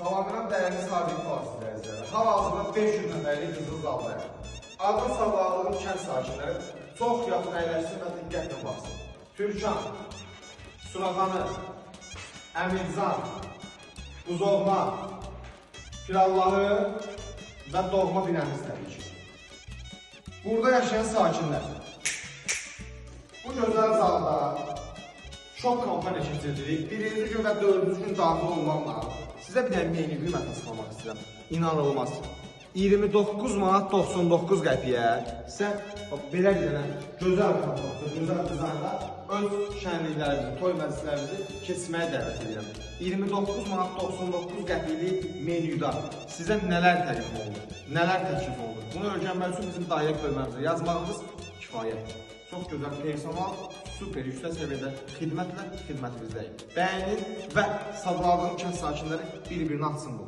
Salamqıram dəyərli sabit vasitələrdir. Hal-hazırda 500 nəfərlik qızıl zaldayım. Adın sağlığın kənd sakinləri çox yaxın əyləşsin və diqqətlə baxsın. Türkan, Suraxanı, Əmircan, Buzovma, Pirallahı və Doğma binəmiz təbii ki. Burada yaşayan sakinlər. Bu gözəl zalda şok kampaniya keçirdirik. Birinci gün və 4-cü gün daxil olmaqla sizə bir dənə menü qiymətini sıxlamaq istəyirəm. İnanılmaz. 29 manat 99 qəpiyə sizə belə bir dənə gözəl kampaniya, gözəl dizaynda öz şənliklərimizi, toy məclislərimizi keçməyə dəvət edirəm. 29 manat 99 qəpiklik menüdə sizə nələr təklif olunur? Nələr təklif olunur? Bunu öyrənmək üçün bizim dairə bölməmizə yazmağınız kifayət. Çox gözəl personal, super yüksək səviyyədə xidmətlə xidmətimizdəyik. Bəyənin və Sadrazam kənd sakinləri bir-birini atsın bu.